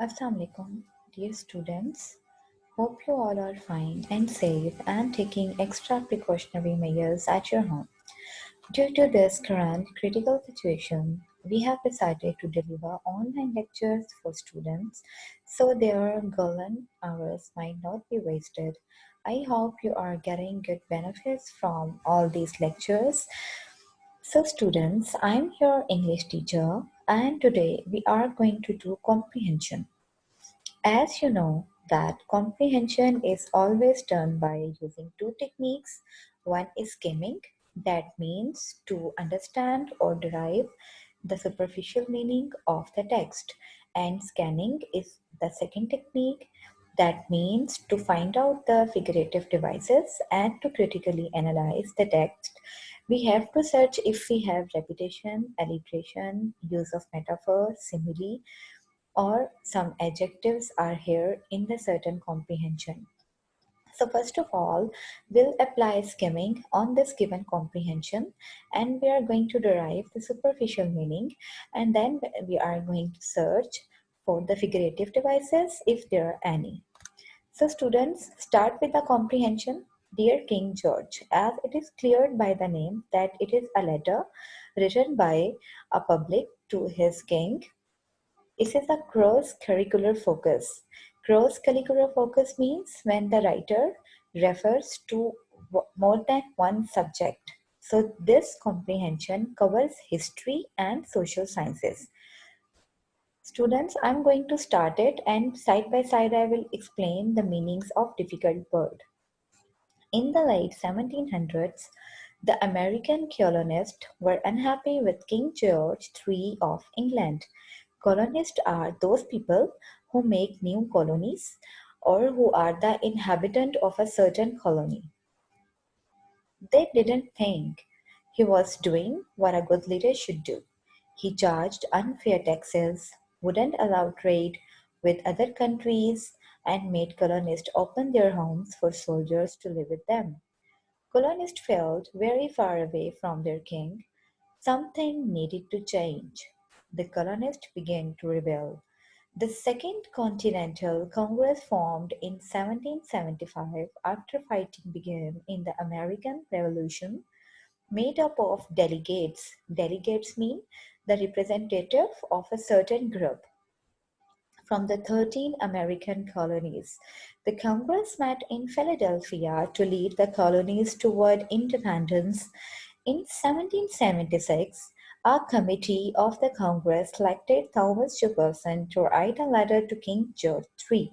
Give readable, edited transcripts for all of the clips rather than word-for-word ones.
Assalamu alaikum, dear students. Hope you all are fine and safe and taking extra precautionary measures at your home. Due to this current critical situation, we have decided to deliver online lectures for students so their golden hours might not be wasted. I hope you are getting good benefits from all these lectures. So, students, I'm your English teacher, and today we are going to do comprehension. As you know, that comprehension is always done by using two techniques. One is skimming, that means to understand or derive the superficial meaning of the text, and scanning is the second technique, that means to find out the figurative devices and to critically analyze the text. We have to search if we have repetition, alliteration, use of metaphor, simile, or some adjectives are here in the certain comprehension. So first of all, we'll apply skimming on this given comprehension and we are going to derive the superficial meaning, and then we are going to search for the figurative devices if there are any. So students, start with the comprehension. Dear King George, as it is cleared by the name that it is a letter written by a public to his king. This is a cross-curricular focus. Cross-curricular focus means when the writer refers to more than one subject. So this comprehension covers history and social sciences. Students, I'm going to start it and side by side I will explain the meanings of difficult word. In the late 1700s, the American colonists were unhappy with King George III of England. Colonists are those people who make new colonies or who are the inhabitant of a certain colony. They didn't think he was doing what a good leader should do. He charged unfair taxes, wouldn't allow trade with other countries, and made colonists open their homes for soldiers to live with them. Colonists felt very far away from their king. Something needed to change. The colonists began to rebel. The Second Continental Congress formed in 1775 after fighting began in the American Revolution, made up of delegates. Delegates mean the representative of a certain group from the 13 American colonies. The Congress met in Philadelphia to lead the colonies toward independence. In 1776, a committee of the Congress selected Thomas Jefferson to write a letter to King George III.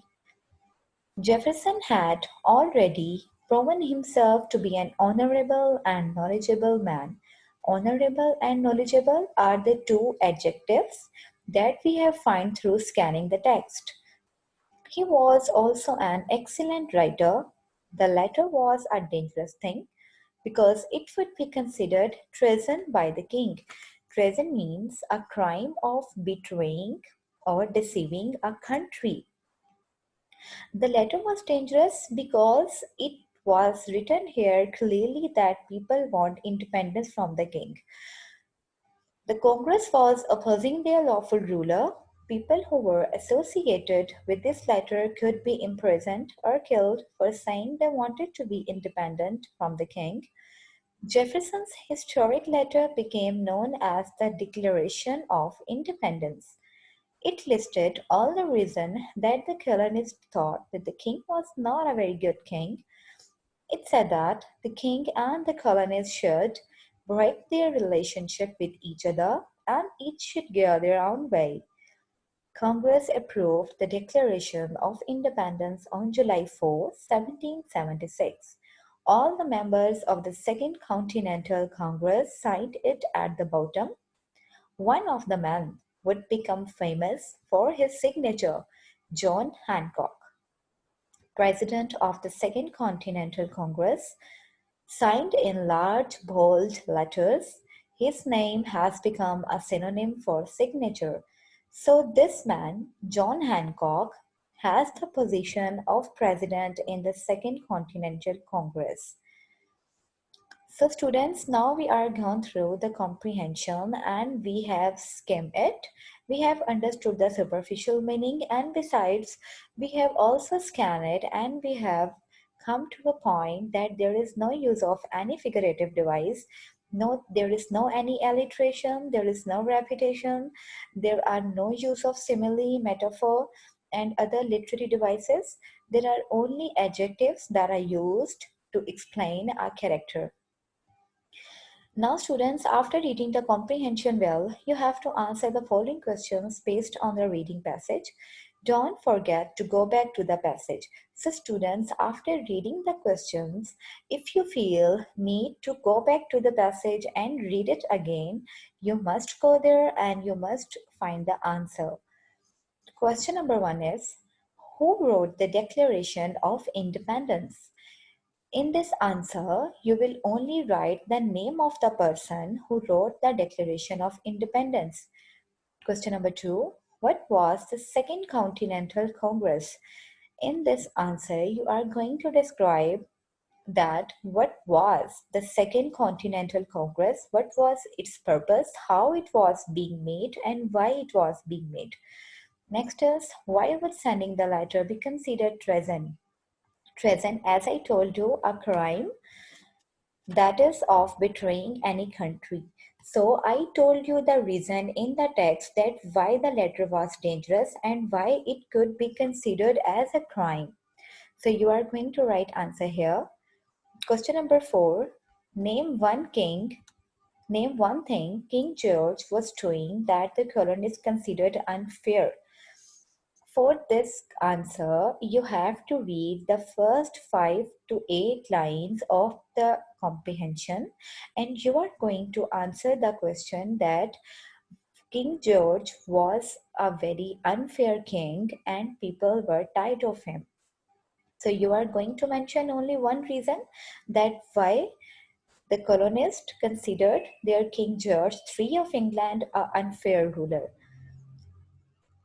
Jefferson had already proven himself to be an honorable and knowledgeable man. Honorable and knowledgeable are the two adjectives that we have found through scanning the text. He was also an excellent writer. The letter was a dangerous thing because it would be considered treason by the king. Treason means a crime of betraying or deceiving a country. The letter was dangerous because it was written here clearly that people want independence from the king. The Congress was opposing their lawful ruler. People who were associated with this letter could be imprisoned or killed for saying they wanted to be independent from the king. Jefferson's historic letter became known as the Declaration of Independence. It listed all the reasons that the colonists thought that the king was not a very good king. It said that the king and the colonists should break their relationship with each other and each should go their own way. Congress approved the Declaration of Independence on July 4, 1776. All the members of the Second Continental Congress signed it at the bottom. One of the men would become famous for his signature, John Hancock, president of the Second Continental Congress, signed in large bold letters. His name has become a synonym for signature. So this man, John Hancock, has the position of president in the Second Continental Congress. So students, now we are gone through the comprehension and we have skimmed it. We have understood the superficial meaning, and besides, we have also scanned it, and we have come to a point that there is no use of any figurative device. No, there is no any alliteration, there is no repetition, there are no use of simile, metaphor, and other literary devices. There are only adjectives that are used to explain a character. Now, students, after reading the comprehension well, you have to answer the following questions based on the reading passage. Don't forget to go back to the passage. So, students, after reading the questions, if you feel need to go back to the passage and read it again, you must go there and you must find the answer. Question number one is, who wrote the Declaration of Independence? In this answer, you will only write the name of the person who wrote the Declaration of Independence. Question number two, what was the Second Continental Congress? In this answer, you are going to describe that what was the Second Continental Congress, what was its purpose, how it was being made, and why it was being made. Next is, why would sending the letter be considered treason? Treason, as I told you, a crime that is of betraying any country. So I told you the reason in the text that why the letter was dangerous and why it could be considered as a crime. So you are going to write answer here. Question number 4. Name one thing King George was doing that the colonists considered unfair. For this answer, you have to read the first 5 to 8 lines of the comprehension, and you are going to answer the question that King George was a very unfair king and people were tired of him. So you are going to mention only one reason that why the colonists considered their King George III of England an unfair ruler.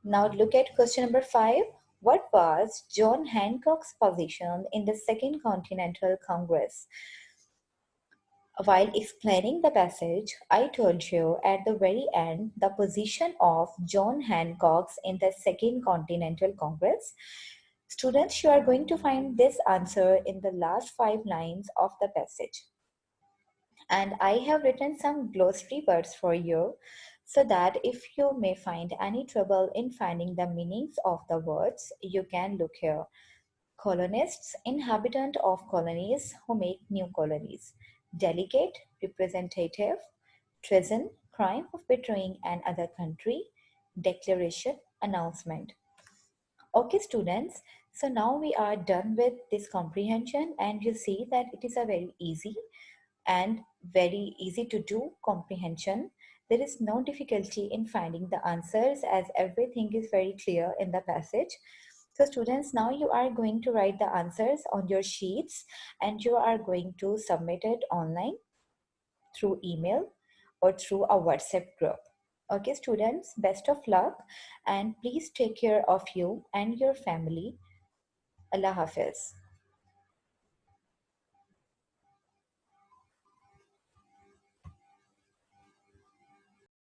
Now look at question number 5. What was John Hancock's position in the Second Continental Congress? While explaining the passage, I told you at the very end the position of John Hancock's in the Second Continental Congress. Students, you are going to find this answer in the last 5 lines of the passage. And I have written some glossary words for you so that if you may find any trouble in finding the meanings of the words, you can look here. Colonists, inhabitant of colonies who make new colonies. Delegate, representative. Treason, crime of betraying another country. Declaration, announcement. Okay, students, so now we are done with this comprehension, and you see that it is a very easy and very easy to do comprehension. There is no difficulty in finding the answers as everything is very clear in the passage. So students, now you are going to write the answers on your sheets and you are going to submit it online through email or through a WhatsApp group. Okay, students, best of luck and please take care of you and your family. Allah Hafiz.